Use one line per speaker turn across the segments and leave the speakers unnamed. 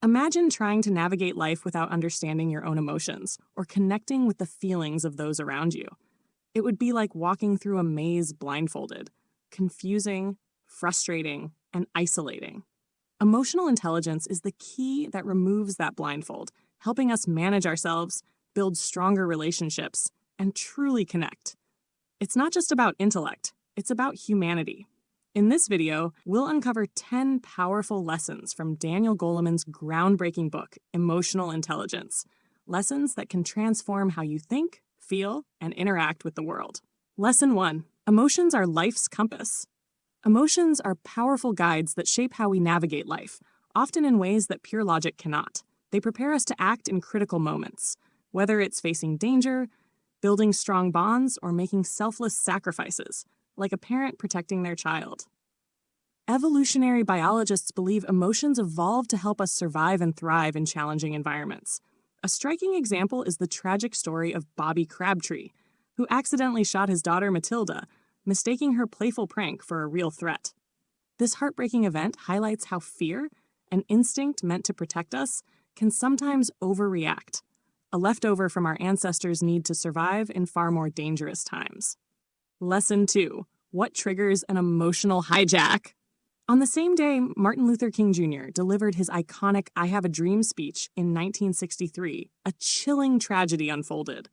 Imagine trying to navigate life without understanding your own emotions or connecting with the feelings of those around you. It would be like walking through a maze blindfolded, confusing, frustrating, and isolating. Emotional intelligence is the key that removes that blindfold, helping us manage ourselves, build stronger relationships, and truly connect. It's not just about intellect, it's about humanity. In this video, we'll uncover 10 powerful lessons from Daniel Goleman's groundbreaking book, Emotional Intelligence. Lessons that can transform how you think, feel, and interact with the world. Lesson 1. Emotions are life's compass. Emotions are powerful guides that shape how we navigate life, often in ways that pure logic cannot. They prepare us to act in critical moments, whether it's facing danger, building strong bonds, or making selfless sacrifices, like a parent protecting their child. Evolutionary biologists believe emotions evolved to help us survive and thrive in challenging environments. A striking example is the tragic story of Bobby Crabtree, who accidentally shot his daughter Matilda, mistaking her playful prank for a real threat. This heartbreaking event highlights how fear, an instinct meant to protect us, can sometimes overreact, a leftover from our ancestors' need to survive in far more dangerous times. Lesson 2. What triggers an emotional hijack? On the same day, Martin Luther King Jr. delivered his iconic I Have a Dream speech in 1963, a chilling tragedy unfolded.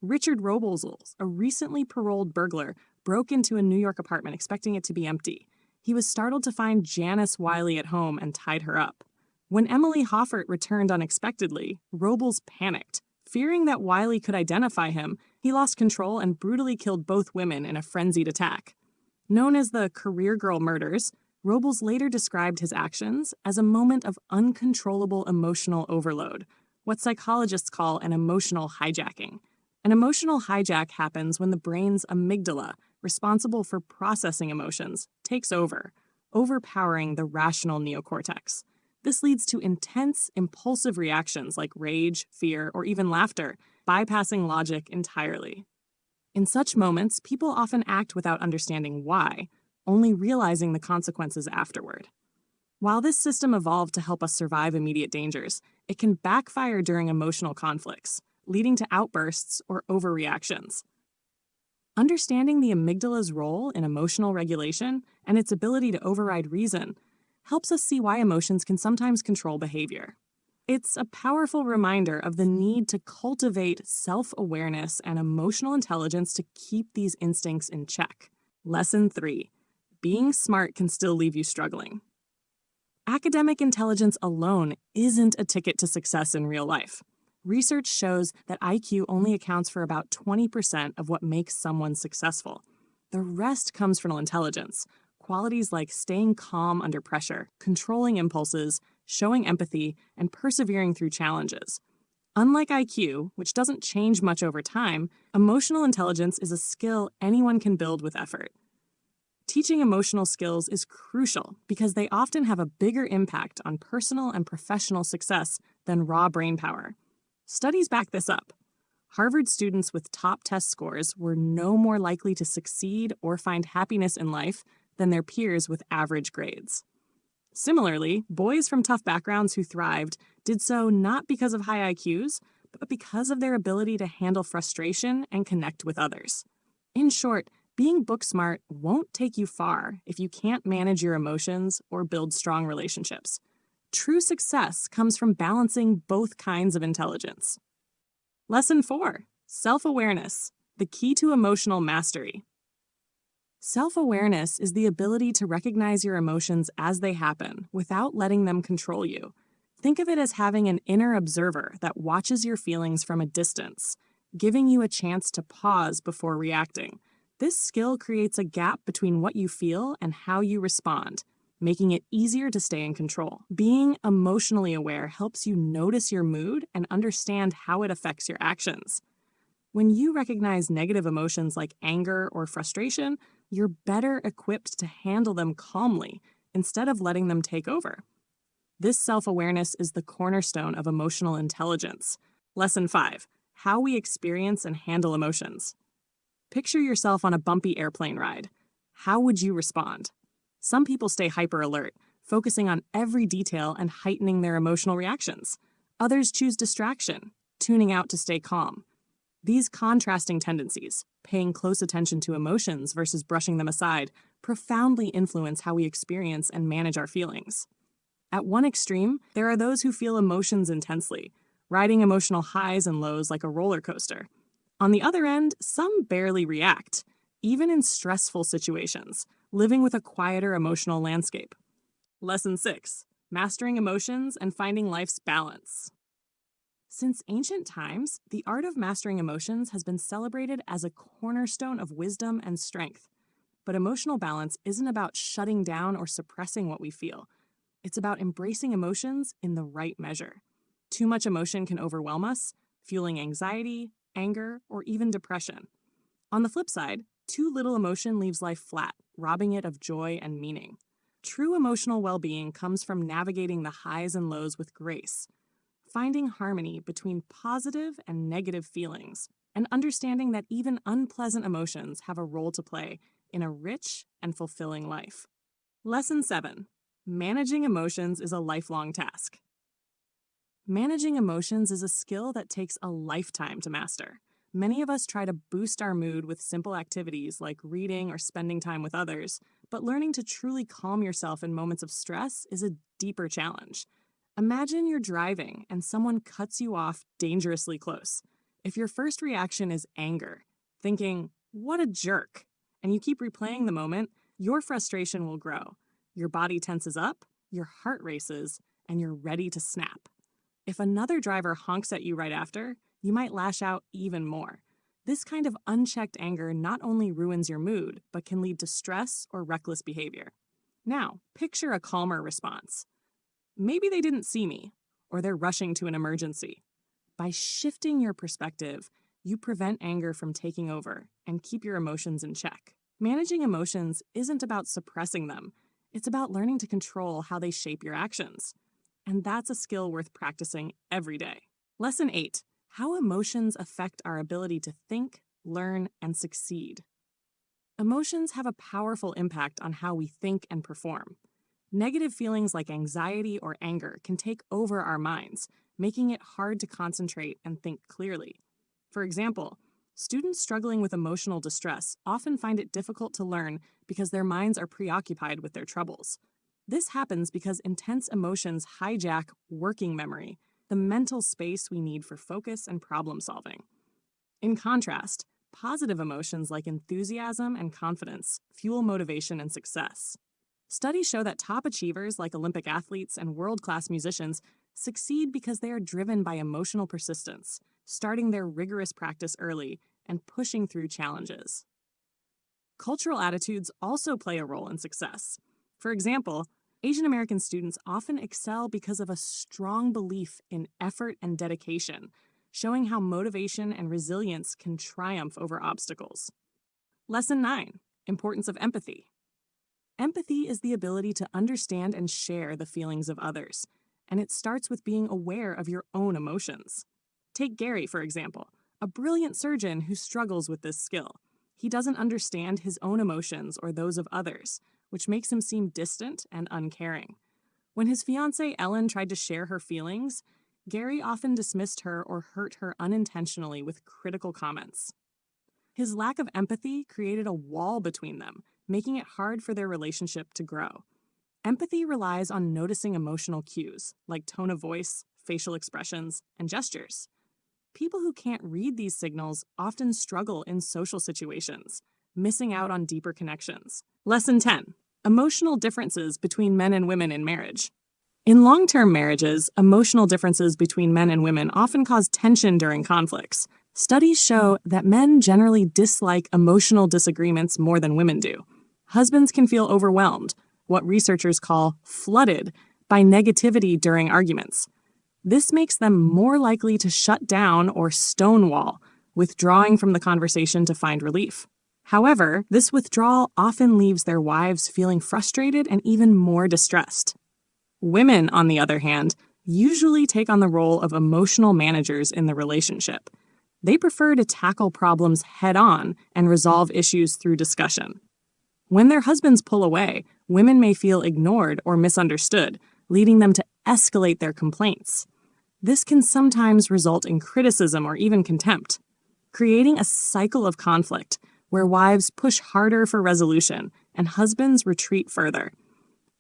Richard Robles, a recently paroled burglar, broke into a New York apartment expecting it to be empty. He was startled to find Janice Wiley at home and tied her up. When Emily Hoffert returned unexpectedly, Robles panicked. Fearing that Wiley could identify him, he lost control and brutally killed both women in a frenzied attack. Known as the Career Girl murders, Robles later described his actions as a moment of uncontrollable emotional overload, what psychologists call an emotional hijacking. An emotional hijack happens when the brain's amygdala, responsible for processing emotions, takes over, overpowering the rational neocortex. This leads to intense, impulsive reactions like rage, fear, or even laughter, bypassing logic entirely. In such moments, people often act without understanding why, only realizing the consequences afterward. While this system evolved to help us survive immediate dangers, it can backfire during emotional conflicts, leading to outbursts or overreactions. Understanding the amygdala's role in emotional regulation and its ability to override reason helps us see why emotions can sometimes control behavior. It's a powerful reminder of the need to cultivate self-awareness and emotional intelligence to keep these instincts in check. Lesson 3. Being smart can still leave you struggling. Academic intelligence alone isn't a ticket to success in real life. Research shows that IQ only accounts for about 20% of what makes someone successful. The rest comes from intelligence, qualities like staying calm under pressure, controlling impulses, showing empathy, and persevering through challenges. Unlike IQ, which doesn't change much over time, emotional intelligence is a skill anyone can build with effort. Teaching emotional skills is crucial because they often have a bigger impact on personal and professional success than raw brain power. Studies back this up. Harvard students with top test scores were no more likely to succeed or find happiness in life than their peers with average grades. Similarly, boys from tough backgrounds who thrived did so not because of high IQs, but because of their ability to handle frustration and connect with others. In short, being book smart won't take you far if you can't manage your emotions or build strong relationships. True success comes from balancing both kinds of intelligence. Lesson 4. Self-awareness, the key to emotional mastery. Self-awareness is the ability to recognize your emotions as they happen without letting them control you. Think of it as having an inner observer that watches your feelings from a distance, giving you a chance to pause before reacting. This skill creates a gap between what you feel and how you respond, making it easier to stay in control. Being emotionally aware helps you notice your mood and understand how it affects your actions. When you recognize negative emotions like anger or frustration, you're better equipped to handle them calmly instead of letting them take over. This self-awareness is the cornerstone of emotional intelligence. Lesson 5. How we experience and handle emotions. Picture yourself on a bumpy airplane ride. How would you respond? Some people stay hyper alert, focusing on every detail and heightening their emotional reactions. Others choose distraction, tuning out to stay calm. These contrasting tendencies, paying close attention to emotions versus brushing them aside, profoundly influence how we experience and manage our feelings. At one extreme, there are those who feel emotions intensely, riding emotional highs and lows like a roller coaster. On the other end, some barely react, even in stressful situations, living with a quieter emotional landscape. Lesson 6. Mastering emotions and finding life's balance. Since ancient times, the art of mastering emotions has been celebrated as a cornerstone of wisdom and strength. But emotional balance isn't about shutting down or suppressing what we feel. It's about embracing emotions in the right measure. Too much emotion can overwhelm us, fueling anxiety, anger, or even depression. On the flip side, too little emotion leaves life flat, robbing it of joy and meaning. True emotional well-being comes from navigating the highs and lows with grace, finding harmony between positive and negative feelings, and understanding that even unpleasant emotions have a role to play in a rich and fulfilling life. Lesson 7. Managing emotions is a lifelong task. Managing emotions is a skill that takes a lifetime to master. Many of us try to boost our mood with simple activities like reading or spending time with others, but learning to truly calm yourself in moments of stress is a deeper challenge. Imagine you're driving and someone cuts you off dangerously close. If your first reaction is anger, thinking, "What a jerk," and you keep replaying the moment, your frustration will grow. Your body tenses up, your heart races, and you're ready to snap. If another driver honks at you right after, you might lash out even more. This kind of unchecked anger not only ruins your mood, but can lead to stress or reckless behavior. Now, picture a calmer response. Maybe they didn't see me, or they're rushing to an emergency. By shifting your perspective, you prevent anger from taking over and keep your emotions in check. Managing emotions isn't about suppressing them. It's about learning to control how they shape your actions. And that's a skill worth practicing every day. Lesson 8. How emotions affect our ability to think, learn, and succeed. Emotions have a powerful impact on how we think and perform. Negative feelings like anxiety or anger can take over our minds, making it hard to concentrate and think clearly. For example, students struggling with emotional distress often find it difficult to learn because their minds are preoccupied with their troubles. This happens because intense emotions hijack working memory, the mental space we need for focus and problem solving. In contrast, positive emotions like enthusiasm and confidence fuel motivation and success. Studies show that top achievers like Olympic athletes and world-class musicians succeed because they are driven by emotional persistence, starting their rigorous practice early and pushing through challenges. Cultural attitudes also play a role in success. For example, Asian American students often excel because of a strong belief in effort and dedication, showing how motivation and resilience can triumph over obstacles. Lesson 9. Importance of empathy. Empathy is the ability to understand and share the feelings of others, and it starts with being aware of your own emotions. Take Gary, for example, a brilliant surgeon who struggles with this skill. He doesn't understand his own emotions or those of others, which makes him seem distant and uncaring. When his fiancée Ellen tried to share her feelings, Gary often dismissed her or hurt her unintentionally with critical comments. His lack of empathy created a wall between them, making it hard for their relationship to grow. Empathy relies on noticing emotional cues, like tone of voice, facial expressions, and gestures. People who can't read these signals often struggle in social situations, missing out on deeper connections. Lesson 10. Emotional differences between men and women in marriage. In long-term marriages, emotional differences between men and women often cause tension during conflicts. Studies show that men generally dislike emotional disagreements more than women do. Husbands can feel overwhelmed, what researchers call flooded, by negativity during arguments. This makes them more likely to shut down or stonewall, withdrawing from the conversation to find relief. However, this withdrawal often leaves their wives feeling frustrated and even more distressed. Women, on the other hand, usually take on the role of emotional managers in the relationship. They prefer to tackle problems head-on and resolve issues through discussion. When their husbands pull away, women may feel ignored or misunderstood, leading them to escalate their complaints. This can sometimes result in criticism or even contempt, creating a cycle of conflict where wives push harder for resolution and husbands retreat further.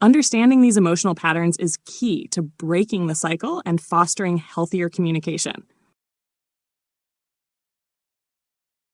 Understanding these emotional patterns is key to breaking the cycle and fostering healthier communication.